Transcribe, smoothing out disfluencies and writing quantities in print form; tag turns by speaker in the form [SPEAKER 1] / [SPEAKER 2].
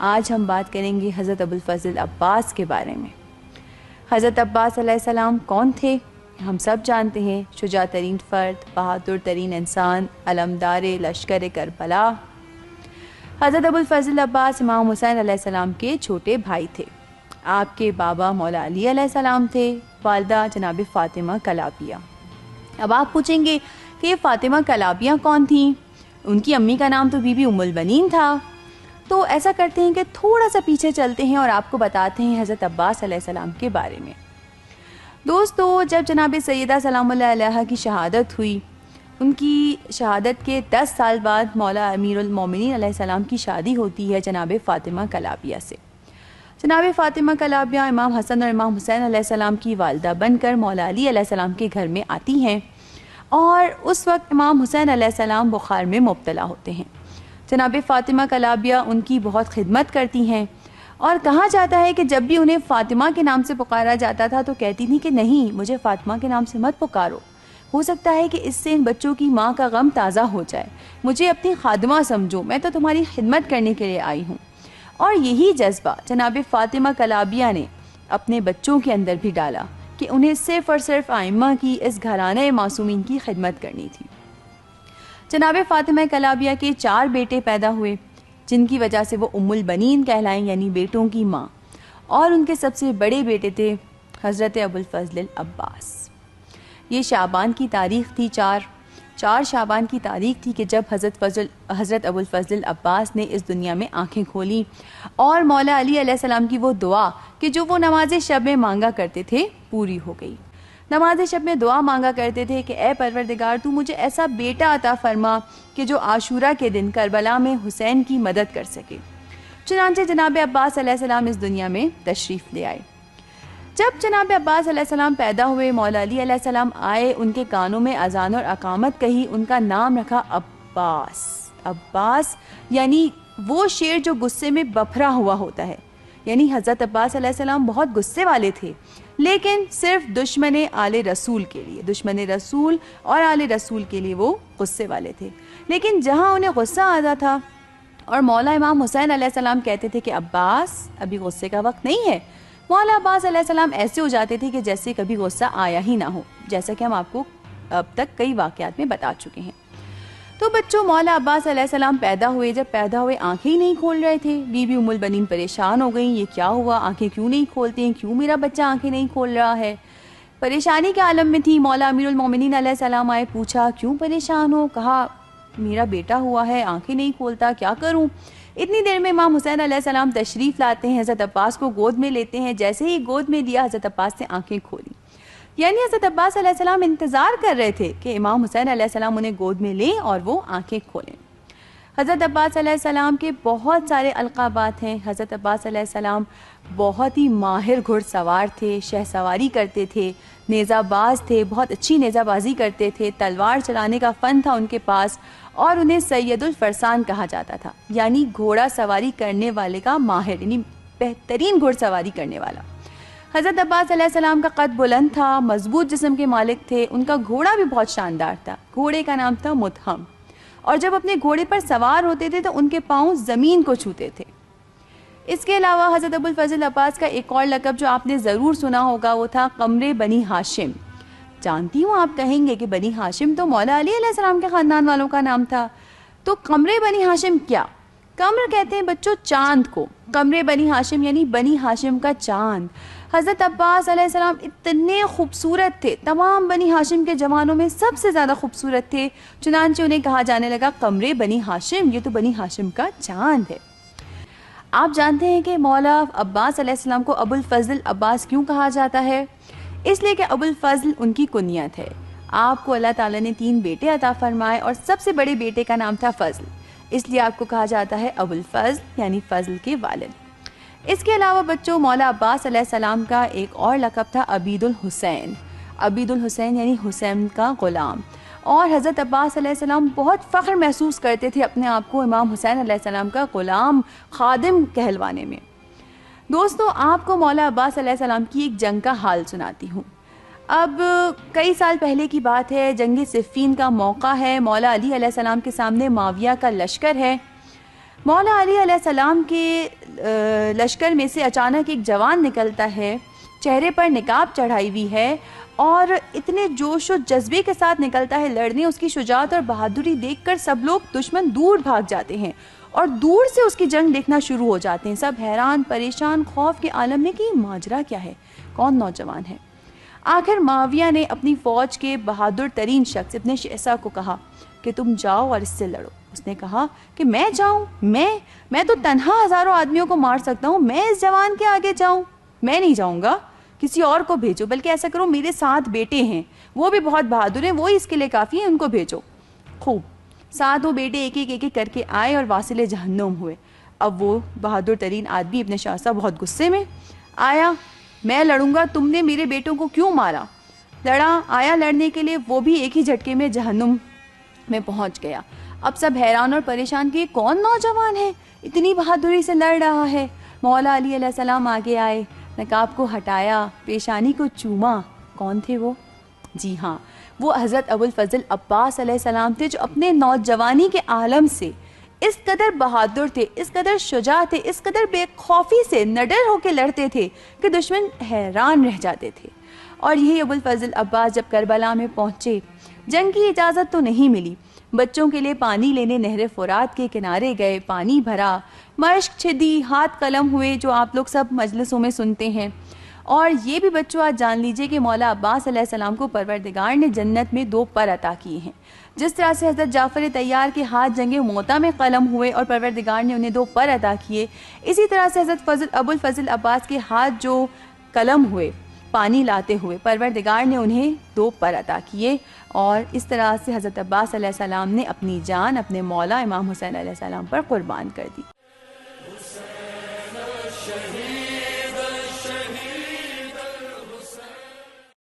[SPEAKER 1] آج ہم بات کریں گے حضرت ابوالفضل عباس کے بارے میں۔ حضرت عباس علیہ السلام کون تھے؟ ہم سب جانتے ہیں، شجاع ترین فرد، بہادر ترین انسان، علمدار لشکر کربلا۔ حضرت ابوالفضل عباس امام حسین علیہ السلام کے چھوٹے بھائی تھے۔ آپ کے بابا مولا علی علیہ السلام تھے، والدہ جناب فاطمہ کلابیہ۔ اب آپ پوچھیں گے کہ یہ فاطمہ کلابیہ کون تھیں؟ ان کی امی کا نام تو بی بی ام البنین تھا۔ تو ایسا کرتے ہیں کہ تھوڑا سا پیچھے چلتے ہیں اور آپ کو بتاتے ہیں حضرت عباس علیہ السلام کے بارے میں۔ دوستو، جب جناب سیدہ سلام اللہ علیہا کی شہادت ہوئی، ان کی شہادت کے 10 سال بعد مولا امیر المومنین علیہ السلام کی شادی ہوتی ہے جناب فاطمہ کلابیہ سے۔ جناب فاطمہ کلابیہ امام حسن اور امام حسین علیہ السلام کی والدہ بن کر مولا علی علیہ السلام کے گھر میں آتی ہیں، اور اس وقت امام حسین علیہ السلام بخار میں مبتلا ہوتے ہیں۔ جناب فاطمہ کلابیہ ان کی بہت خدمت کرتی ہیں، اور کہا جاتا ہے کہ جب بھی انہیں فاطمہ کے نام سے پکارا جاتا تھا تو کہتی تھیں کہ نہیں، مجھے فاطمہ کے نام سے مت پکارو، ہو سکتا ہے کہ اس سے ان بچوں کی ماں کا غم تازہ ہو جائے، مجھے اپنی خادمہ سمجھو، میں تو تمہاری خدمت کرنے کے لیے آئی ہوں۔ اور یہی جذبہ جناب فاطمہ کلابیہ نے اپنے بچوں کے اندر بھی ڈالا کہ انہیں صرف اور صرف ائمہ کی، اس گھرانہ معصومین کی خدمت کرنی تھی۔ جناب فاطمہ کلابیہ کے 4 بیٹے پیدا ہوئے، جن کی وجہ سے وہ ام البنین کہلائیں، یعنی بیٹوں کی ماں، اور ان کے سب سے بڑے بیٹے تھے حضرت ابوالفضل عباس۔ یہ شعبان کی تاریخ تھی، 4 شعبان کی تاریخ تھی کہ جب حضرت ابوالفضل عباس نے اس دنیا میں آنکھیں کھولیں، اور مولا علی علیہ السلام کی وہ دعا کہ جو وہ نماز شب میں مانگا کرتے تھے پوری ہو گئی۔ نماز شب میں دعا مانگا کرتے تھے کہ اے پروردگار، تو مجھے ایسا بیٹا عطا فرما کہ جو عاشورہ کے دن کربلا میں حسین کی مدد کر سکے۔ چنانچہ جناب عباس علیہ السلام اس دنیا میں تشریف لے آئے۔ جب جناب عباس علیہ السلام پیدا ہوئے، مولا علی علیہ السلام آئے، ان کے کانوں میں اذان اور اقامت کہی، ان کا نام رکھا عباس۔ عباس یعنی وہ شیر جو غصے میں بپھرا ہوا ہوتا ہے، یعنی حضرت عباس علیہ السلام بہت غصے والے تھے، لیکن صرف دشمن آل رسول کے لیے، دشمن رسول اور آل رسول کے لیے وہ غصے والے تھے۔ لیکن جہاں انہیں غصہ آتا تھا اور مولا امام حسین علیہ السلام کہتے تھے کہ عباس ابھی غصے کا وقت نہیں ہے، مولا عباس علیہ السلام ایسے ہو جاتے تھے کہ جیسے کبھی غصہ آیا ہی نہ ہو، جیسا کہ ہم آپ کو اب تک کئی واقعات میں بتا چکے ہیں۔ تو بچوں، مولا عباس علیہ السلام پیدا ہوئے، جب پیدا ہوئے آنکھیں ہی نہیں کھول رہے تھے۔ بی بی ام البنین پریشان ہو گئیں، یہ کیا ہوا، آنکھیں کیوں نہیں کھولتے ہیں، کیوں میرا بچہ آنکھیں نہیں کھول رہا ہے؟ پریشانی کے عالم میں تھی۔ مولا امیر المومنین علیہ السلام آئے، پوچھا کیوں پریشان ہو؟ کہا میرا بیٹا ہوا ہے، آنکھیں نہیں کھولتا، کیا کروں؟ اتنی دیر میں امام حسین علیہ السلام تشریف لاتے ہیں، حضرت عباس کو گود میں لیتے ہیں۔ جیسے ہی گود میں لیا، حضرت عباس نے آنکھیں کھولی، یعنی حضرت عباس علیہ السلام انتظار کر رہے تھے کہ امام حسین علیہ السلام انہیں گود میں لیں اور وہ آنکھیں کھولیں۔ حضرت عباس علیہ السلام کے بہت سارے القابات ہیں۔ حضرت عباس علیہ السلام بہت ہی ماہر گھڑ سوار تھے، شہ سواری کرتے تھے، نیزہ باز تھے، بہت اچھی نیزہ بازی کرتے تھے، تلوار چلانے کا فن تھا ان کے پاس، اور انہیں سید الفرسان کہا جاتا تھا، یعنی گھوڑا سواری کرنے والے کا ماہر، یعنی بہترین گھڑ سواری کرنے والا۔ حضرت عباس علیہ السلام کا قد بلند تھا، مضبوط جسم کے مالک تھے، ان کا گھوڑا بھی بہت شاندار تھا، گھوڑے کا نام تھا مدھم، اور جب اپنے گھوڑے پر سوار ہوتے تھے تو ان کے پاؤں زمین کو چھوتے تھے۔ اس کے علاوہ حضرت ابوالفضل عباس کا ایک اور لقب جو آپ نے ضرور سنا ہوگا وہ تھا قمر بنی ہاشم۔ جانتی ہوں آپ کہیں گے کہ بنی ہاشم تو مولا علی علیہ السلام کے خاندان والوں کا نام تھا، تو قمر بنی ہاشم کیا؟ قمر کہتے ہیں بچوں چاند کو، قمر بنی ہاشم یعنی بنی ہاشم کا چاند۔ حضرت عباس علیہ السلام اتنے خوبصورت تھے، تمام بنی ہاشم کے جوانوں میں سب سے زیادہ خوبصورت تھے، چنانچہ انہیں کہا جانے لگا قمر بنی ہاشم، یہ تو بنی ہاشم کا چاند ہے۔ آپ جانتے ہیں کہ مولا عباس علیہ السلام کو ابوالفضل عباس کیوں کہا جاتا ہے؟ اس لیے کہ ابوالفضل ان کی کنیت ہے۔ آپ کو اللہ تعالیٰ نے 3 بیٹے عطا فرمائے اور سب سے بڑے بیٹے کا نام تھا فضل، اس لیے آپ کو کہا جاتا ہے ابوالفضل یعنی فضل کے والد۔ اس کے علاوہ بچوں، مولا عباس علیہ السلام کا ایک اور لقب تھا عبید الحسین۔ عبید الحسین یعنی حسین کا غلام، اور حضرت عباس علیہ السلام بہت فخر محسوس کرتے تھے اپنے آپ کو امام حسین علیہ السلام کا غلام، خادم کہلوانے میں۔ دوستو، آپ کو مولا عباس علیہ السلام کی ایک جنگ کا حال سناتی ہوں۔ اب کئی سال پہلے کی بات ہے، جنگ صفین کا موقع ہے، مولا علی علیہ السلام کے سامنے معاویہ کا لشکر ہے۔ مولا علی علیہ السلام کے لشکر میں سے اچانک ایک جوان نکلتا ہے، چہرے پر نقاب چڑھائی ہوئی ہے اور اتنے جوش و جذبے کے ساتھ نکلتا ہے لڑنے۔ اس کی شجاعت اور بہادری دیکھ کر سب لوگ دشمن دور بھاگ جاتے ہیں اور دور سے اس کی جنگ دیکھنا شروع ہو جاتے ہیں، سب حیران پریشان خوف کے عالم میں کہ یہ ماجرا کیا ہے، کون نوجوان ہے۔ آخر معاویہ نے اپنی فوج کے بہادر ترین شخص ابن شعثہ کو کہا کہ تم جاؤ اور اس سے لڑو۔ اس نے کہا کہ میں جاؤں؟ میں تو تنہا ہزاروں آدمیوں کو مار سکتا ہوں، میں اس جوان کے آگے جاؤں؟ میں نہیں جاؤں گا، کسی اور کو بھیجو، بلکہ ایسا کرو میرے 7 بیٹے ہیں، وہ بھی بہت بہادر ہیں، وہی اس کے لیے کافی ہیں، ان کو بھیجو۔ خوب 7 بیٹے ایک ایک کر کے آئے اور واصل جہنم ہوئے۔ اب وہ بہادر ترین آدمی ابن شعثہ بہت غصے میں آیا، میں لڑوں گا، تم نے میرے بیٹوں کو کیوں مارا؟ لڑا، آیا لڑنے کے لیے، وہ بھی ایک ہی جھٹکے میں جہنم میں پہنچ گیا۔ اب سب حیران اور پریشان کہ یہ کون نوجوان ہے، اتنی بہادری سے لڑ رہا ہے۔ مولا علی علیہ السلام آگے آئے، نقاب کو ہٹایا، پیشانی کو چوما۔ کون تھے وہ؟ جی ہاں، وہ حضرت ابو الفضل عباس علیہ السلام تھے، جو اپنے نوجوانی کے عالم سے اس قدر بہادر تھے، اس قدر شجاع تھے، اس قدر بے خوفی سے نڈر ہو کے لڑتے تھے کہ دشمن حیران رہ جاتے تھے۔ اور یہی ابو الفضل عباس جب کربلا میں پہنچے، جنگ کی اجازت تو نہیں ملی، بچوں کے لیے پانی لینے نہر فرات کے کنارے گئے، پانی بھرا، مشق چھدی، ہاتھ قلم ہوئے، جو آپ لوگ سب مجلسوں میں سنتے ہیں۔ اور یہ بھی بچوں آج جان لیجئے کہ مولا عباس علیہ السلام کو پروردگار نے جنت میں 2 پر عطا کیے ہیں۔ جس طرح سے حضرت جعفر طیار کے ہاتھ جنگ موتا میں قلم ہوئے اور پروردگار نے انہیں 2 پر عطا کیے، اسی طرح سے حضرت ابو الفضل عباس کے ہاتھ جو قلم ہوئے پانی لاتے ہوئے، پروردگار نے انہیں 2 پر عطا کیے۔ اور اس طرح سے حضرت عباس علیہ السلام نے اپنی جان اپنے مولا امام حسین علیہ السلام پر قربان کر دی۔